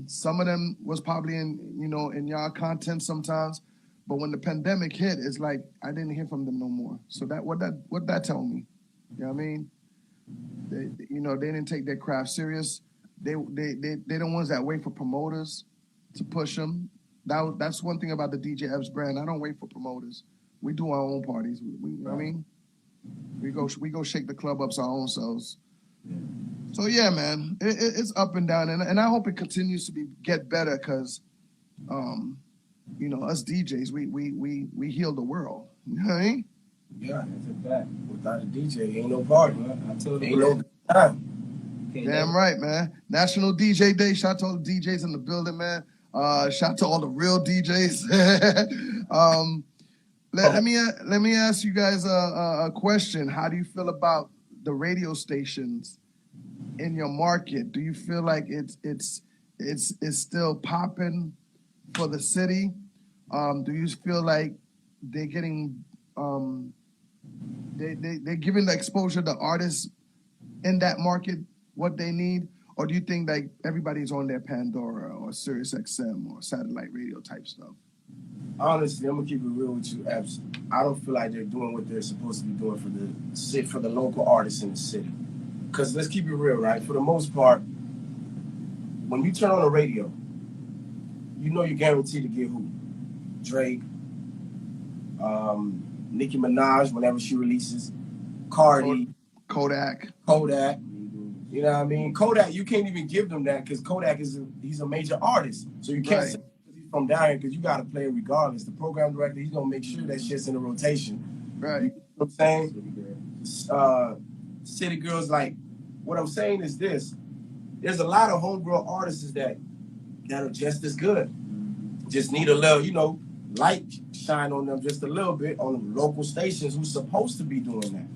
Some of them was probably in y'all content sometimes. But when the pandemic hit, it's like I didn't hear from them no more. So what that tell me? You know what I mean? They didn't take their craft serious. They're the ones that wait for promoters to push them. That's one thing about the DJ Epps brand. I don't wait for promoters. We do our own parties. You know what I mean? We go shake the club ups our own selves. So yeah, man, it's up and down, and I hope it continues to get better because, us DJs, we heal the world. You know what I mean? Yeah, that's a fact. Without a DJ, ain't no party. I told ain't no time. Damn right, man. National DJ Day. Shout out to all the DJs in the building, man. Shout out to all the real DJs. Let me ask you guys a question. How do you feel about the radio stations in your market? Do you feel like it's still popping for the city? Do you feel like they're getting they're giving the exposure to artists in that market what they need? Or do you think like everybody's on their Pandora or Sirius XM or satellite radio type stuff? Honestly, I'm gonna keep it real with you, Epps. I don't feel like they're doing what they're supposed to be doing for the local artists in the city. Because let's keep it real, right? For the most part, when you turn on the radio, you know you're guaranteed to get who? Drake, Nicki Minaj whenever she releases, Cardi, Kodak. You know what I mean? Kodak, you can't even give them that because Kodak he's a major artist, so you can't say he's from down here because you got to play it regardless. The program director, he's gonna make sure that shit's in the rotation. Right. You know what I'm saying? City girls, like, what I'm saying is this: there's a lot of homegirl artists that are just as good. Just need a little, light shine on them just a little bit on the local stations who's supposed to be doing that.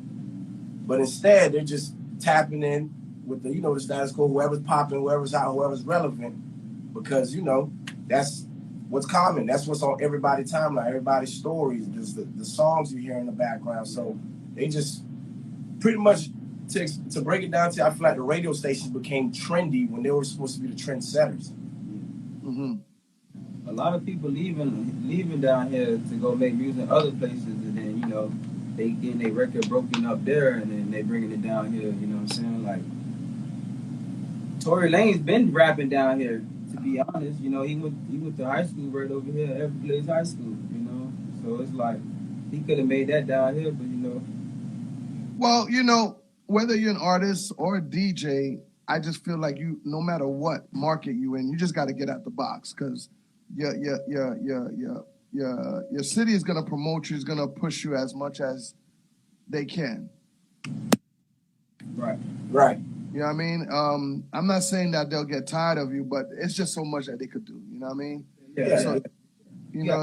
But instead, they're just tapping in with the, the status quo, whoever's popping, whoever's out, whoever's relevant, because, that's what's common. That's what's on everybody's timeline, everybody's stories. There's the songs you hear in the background. So they just pretty much, to break it down to, I feel like the radio stations became trendy when they were supposed to be the trendsetters. Mm-hmm. A lot of people leaving down here to go make music in other places, and then they getting their record broken up there, and then they bringing it down here. You know what I'm saying? Like Tory Lane's been rapping down here. To be honest, he went to high school right over here, Everglades High School. So it's like he could have made that down here, but Well, whether you're an artist or a DJ, I just feel like no matter what market you in, you just got to get out the box, because your city is gonna promote you, is gonna push you as much as they can. Right. You know what I mean? I'm not saying that they'll get tired of you, but it's just so much that they could do. You know what I mean? Yeah. So,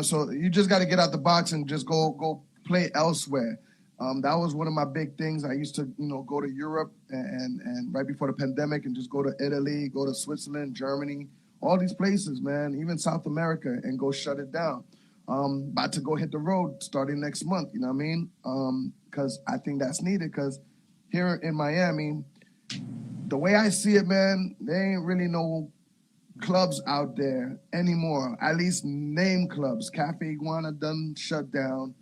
so you just got to get out the box and just go play elsewhere. That was one of my big things. I used to, go to Europe and right before the pandemic and just go to Italy, go to Switzerland, Germany, all these places, man, even South America, and go shut it down. About to go hit the road starting next month, you know what I mean? Because I think that's needed, because here in Miami, the way I see it, man, there ain't really no clubs out there anymore, at least name clubs. Cafe Iguana done shut down.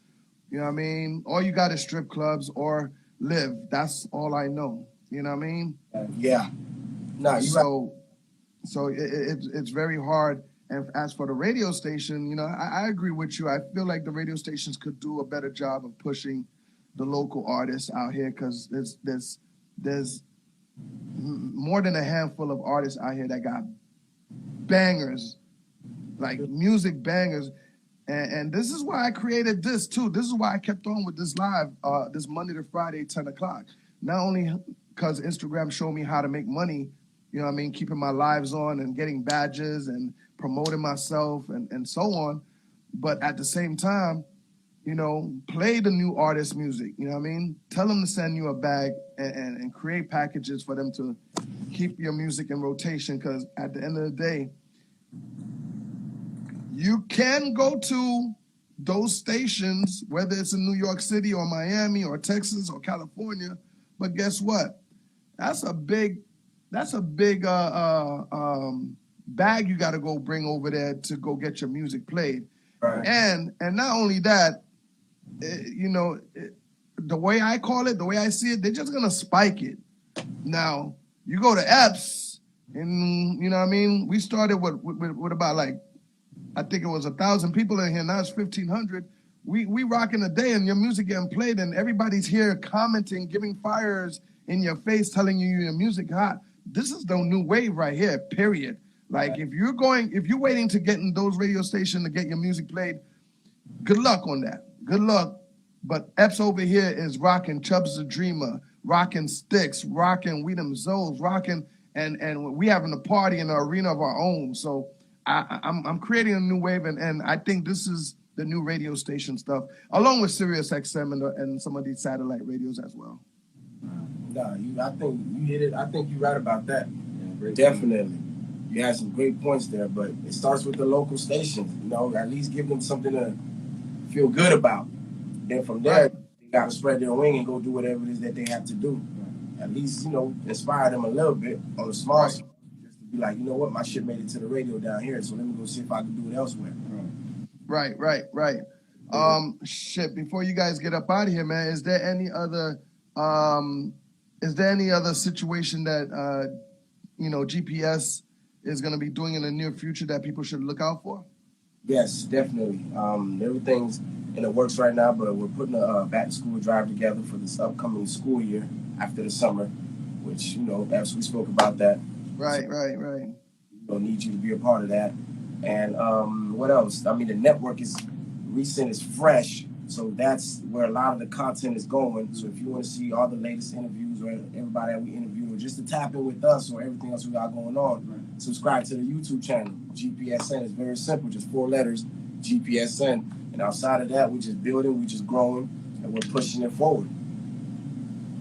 You know what I mean? All you got is strip clubs or live. That's all I know. You know what I mean? Yeah. No, So it's very hard. And as for the radio station, I agree with you. I feel like the radio stations could do a better job of pushing the local artists out here, because there's more than a handful of artists out here that got bangers, like music bangers. And this is why I created this too. This is why I kept on with this live, this Monday to Friday, 10 o'clock. Not only because Instagram showed me how to make money, keeping my lives on and getting badges and promoting myself and so on, but at the same time, play the new artist music, Tell them to send you a bag and create packages for them to keep your music in rotation, because at the end of the day, you can go to those stations, whether it's in New York City or Miami or Texas or California, but guess what? That's a big bag you got to go bring over there to go get your music played. Right. And not only that, the way I call it, the way I see it, they're just gonna spike it. Now you go to Epps, and we started with about, like, I think it was 1,000 people in here. Now it's 1,500. We rocking a day, and your music getting played, and everybody's here commenting, giving fires in your face, telling you your music hot. This is the new wave right here. Period. Like, if you're waiting to get in those radio stations to get your music played, good luck on that. Good luck. But Epps over here is rocking Chubbs the Dreamer, rocking Sticks, rocking We Them Zoes, rocking, and we having a party in the arena of our own. So I'm creating a new wave, and I think this is the new radio station stuff, along with Sirius XM and some of these satellite radios as well. No, I think you hit it. I think you're right about that. Yeah, definitely. You had some great points there, but it starts with the local stations. At least give them something to feel good about. Then from there, they got to spread their wing and go do whatever it is that they have to do. At least, inspire them a little bit on the small scale. Just to be like, you know what, my shit made it to the radio down here, so let me go see if I can do it elsewhere. Right. Before you guys get up out of here, man, is there any other situation that GPS is going to be doing in the near future that people should look out for? Yes, definitely. Everything's in the works right now, but we're putting a back-to-school drive together for this upcoming school year after the summer, which, as we spoke about that. Right. We'll need you to be a part of that. And What else? I mean, the network is recent, is fresh, so that's where a lot of the content is going. So if you want to see all the latest interviews or everybody that we interviewed, or just to tap in with us or everything else we got going on, subscribe to the YouTube channel, GPSN. It's very simple, just 4 letters, GPSN. And outside of that, we're just building, we're just growing, and we're pushing it forward.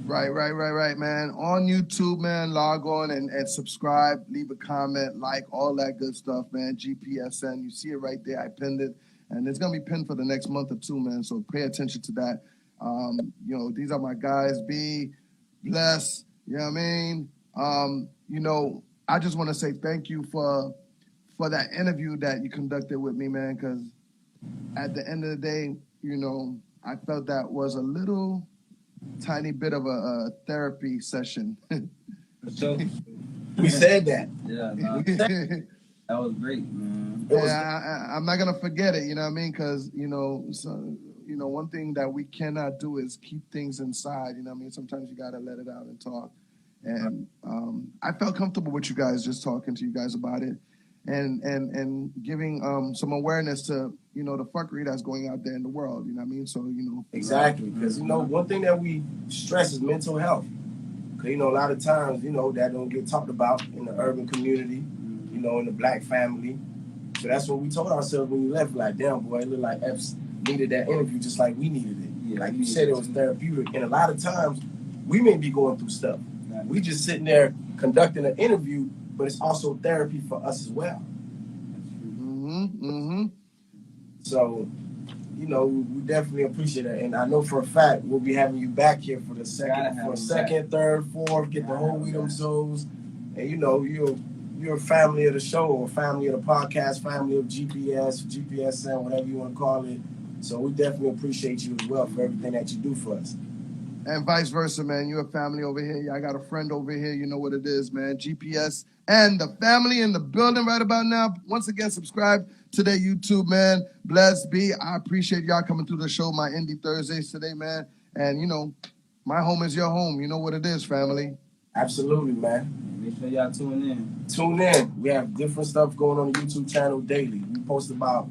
Right, man. On YouTube, man, log on and subscribe, leave a comment, like, all that good stuff, man. GPSN, you see it right there. I pinned it, and it's going to be pinned for the next month or 2, man, so pay attention to that. You know, these are my guys, B, Bless, you know what I mean? You know, I just want to say thank you for that interview that you conducted with me, man, because at the end of the day, you know, I felt that was a little tiny bit of a therapy session. So, We said that. yeah, nah, that was great, man. I'm not gonna forget it. You know what I mean? Because you know, one thing that we cannot do is keep things inside. You know what I mean? Sometimes you gotta let it out and talk. And I felt comfortable with you guys, just talking to you guys about it, and giving some awareness to, you know, the fuckery that's going out there in the world. You know what I mean? So, you know. Exactly, because, you know, one thing that we stress is mental health. Because, you know, a lot of times, you know, that don't get talked about in the urban community, you know, in the black family. So that's what we told ourselves when we left. Like, damn, boy, it looked like Epps needed that interview just like we needed it. Yeah, like you said, it was therapeutic. And a lot of times, we may be going through stuff. We just sitting there conducting an interview, but it's also therapy for us as well. So, you know, we definitely appreciate it, and I know for a fact we'll be having you back here for the second, third, fourth, get the whole We Them Souls, and you know, you're a family of the show, or family of the podcast, family of GPSN, whatever you want to call it. So we definitely appreciate you as well for everything that you do for us. And vice versa, man. You're a family over here. I got a friend over here. You know what it is, man. GPS and the family in the building right about now. Once again, subscribe to their YouTube, man. Bless be. I appreciate y'all coming through the show, my Indie Thursdays today, man. And, you know, my home is your home. You know what it is, family. Absolutely, man. Make sure y'all tune in. Tune in. We have different stuff going on the YouTube channel daily. We post about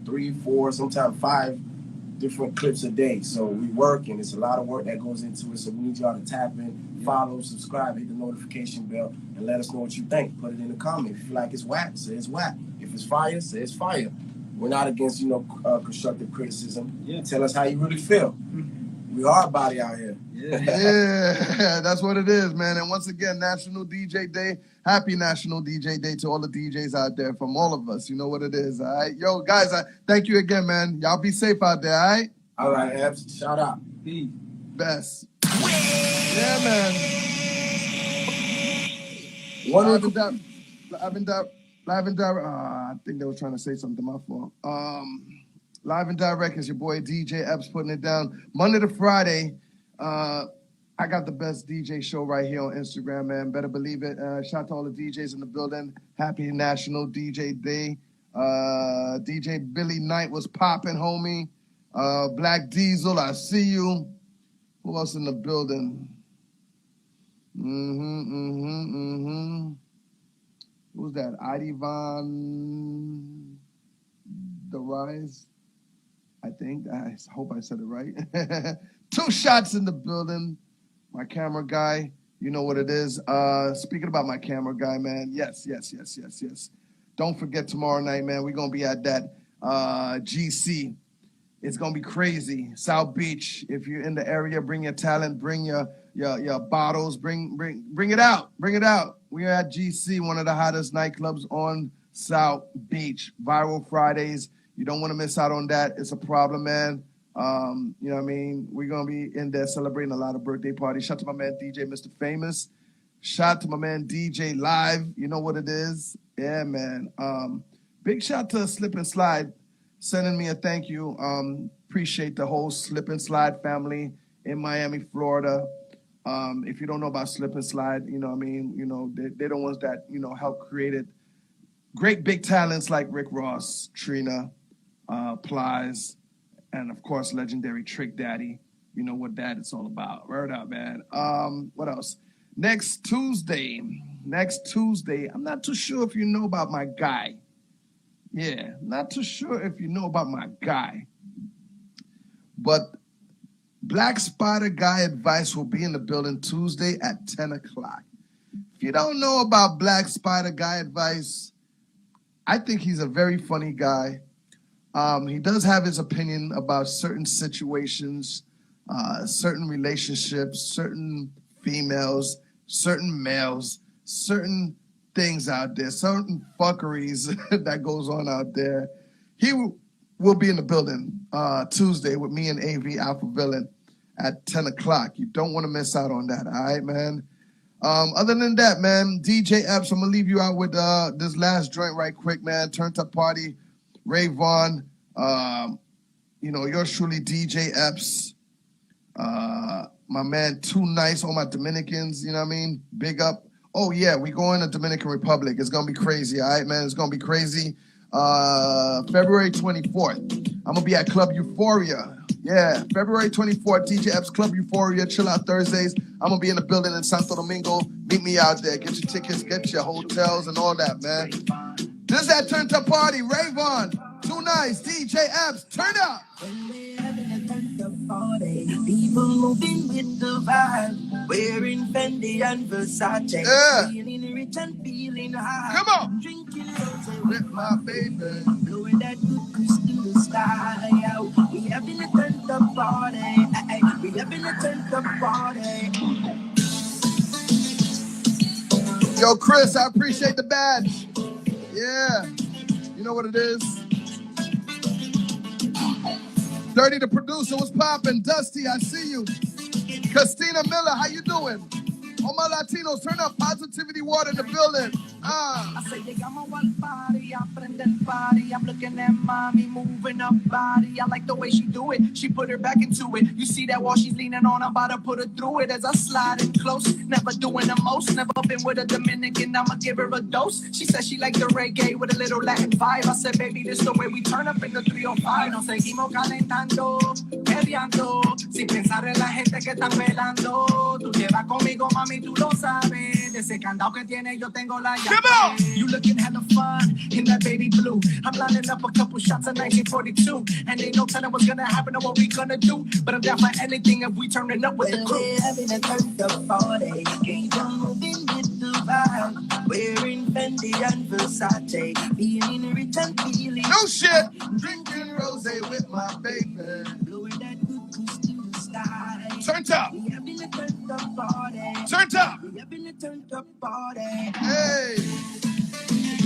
3, 4, sometimes 5 different clips a day. So we work, and it's a lot of work that goes into it. So we need y'all to tap in, follow, subscribe, hit the notification bell, and let us know what you think. Put it in the comment. If you feel like it's whack, say it's whack. If it's fire, say it's fire. We're not against, you know, constructive criticism. Yeah. Tell us how you really feel. We hard body out here. Yeah, that's what it is, man. And once again, National DJ Day. Happy National DJ Day to all the DJs out there, from all of us. You know what it is, all right? Yo, guys, thank you again, man. Y'all be safe out there, all right? All right, Epps. Shout out. Peace. Best. Yeah, man. Live and direct. I think they were trying to say something, my fault. Live and direct is your boy DJ Epps putting it down. Monday to Friday. I got the best DJ show right here on Instagram, man. Better believe it. Shout out to all the DJs in the building. Happy National DJ Day. DJ Billy Knight was popping, homie. Black Diesel, I see you. Who else in the building? Who's that? Ivy Von The Rise, I think. I hope I said it right. 2 shots in the building. My camera guy, you know what it is. Speaking about my camera guy, man, yes. Don't forget tomorrow night, man, we're going to be at that GC. It's going to be crazy. South Beach. If you're in the area, bring your talent, bring your bottles, bring it out. Bring it out. We are at GC, one of the hottest nightclubs on South Beach. Viral Fridays. You don't want to miss out on that. It's a problem, man. You know what I mean? We're going to be in there celebrating a lot of birthday parties. Shout out to my man DJ Mr. Famous. Shout out to my man DJ Live. You know what it is? Yeah, man. Big shout to Slip and Slide sending me a thank you. Appreciate the whole Slip and Slide family in Miami, Florida. If you don't know about Slip and Slide, you know what I mean? You know, they're the ones that, you know, helped created great big talents like Rick Ross, Trina, Plies, and of course, legendary Trick Daddy. You know what that is all about. Word up, man. What else? Next Tuesday, I'm not too sure if you know about my guy, Yeah, not too sure if you know about my guy, but Black Spider Guy Advice will be in the building Tuesday at 10 o'clock. If you don't know about Black Spider Guy Advice, I think he's a very funny guy. He does have his opinion about certain situations, certain relationships, certain females, certain males, certain things out there, certain fuckeries that goes on out there. He will be in the building Tuesday with me and AV Alpha Villain at 10 o'clock. You don't want to miss out on that, all right, man? Other than that, man, DJ Epps, I'm going to leave you out with this last joint right quick, man. Turned Up Party, Ray Vaughn, yours truly, DJ Epps, my man, Too Nice, all my Dominicans, you know what I mean? Big up. Oh, yeah, we going to Dominican Republic. It's going to be crazy, all right, man? It's going to be crazy. February 24th, I'm going to be at Club Euphoria. Yeah, February 24th, DJ Epps, Club Euphoria, Chill Out Thursdays. I'm going to be in the building in Santo Domingo. Meet me out there. Get your tickets, get your hotels and all that, man. This is that Turned Up Party. Ray Vaughn, Too Nice, DJ Epps, turn up. People moving with the vibe, wearing Fendi and Versace. Yeah. Feeling rich and feeling high. Come on. Drinking rosé with my baby, blowing that good goose to the sky. We having a turned up party. We having a turned up party. Yo, Chris, I appreciate the badge. Yeah, you know what it is. Dirty the producer, what's poppin'? Dusty, I see you. Christina Miller, how you doing? All my Latinos, turn up Positivity Water in the building. I say llegamos al party, I prende el party. I'm looking at mommy moving her body. I like the way she do it. She put her back into it. You see that wall she's leaning on, I'm about to put her through it as I slide in close. Never doing the most, never been with a Dominican. I'ma give her a dose. She said she like the reggae with a little Latin vibe. I said, baby, this the way we turn up in the 305. Nos seguimos calentando, mediando, sin pensar en la gente que están velando. Tú llevas conmigo, mami, tú lo sabes. De ese candado que tiene, yo tengo la llave. Come on! You looking hella fun in that baby blue. I'm lining up a couple shots of 1942. And ain't no telling what's gonna happen or what we gonna do. But I'm down for anything if we turn it up with the crew. We're having a turned up party. Keep on moving with the vibe. Wearing Fendi and Versace. Feeling rich and feeling. No shit! Drinking rosé with my baby. Blowing that good goose to the sky. Turned up! We having a turned up party. Turned up! We having a turned up party. Hey!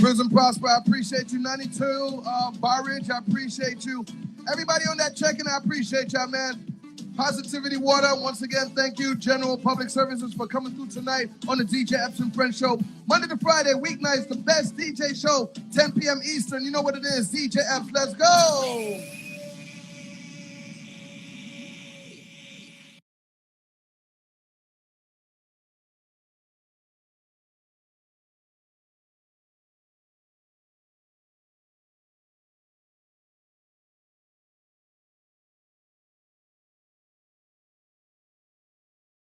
Prison Prosper, I appreciate you. 92, Bar Ridge, I appreciate you. Everybody on that check-in, I appreciate y'all, man. Positivity Water, once again, thank you. General Public Services for coming through tonight on the DJ Epps and Friends Show. Monday to Friday, weeknights, the best DJ show, 10 p.m. Eastern. You know what it is, DJ Epps, let's go!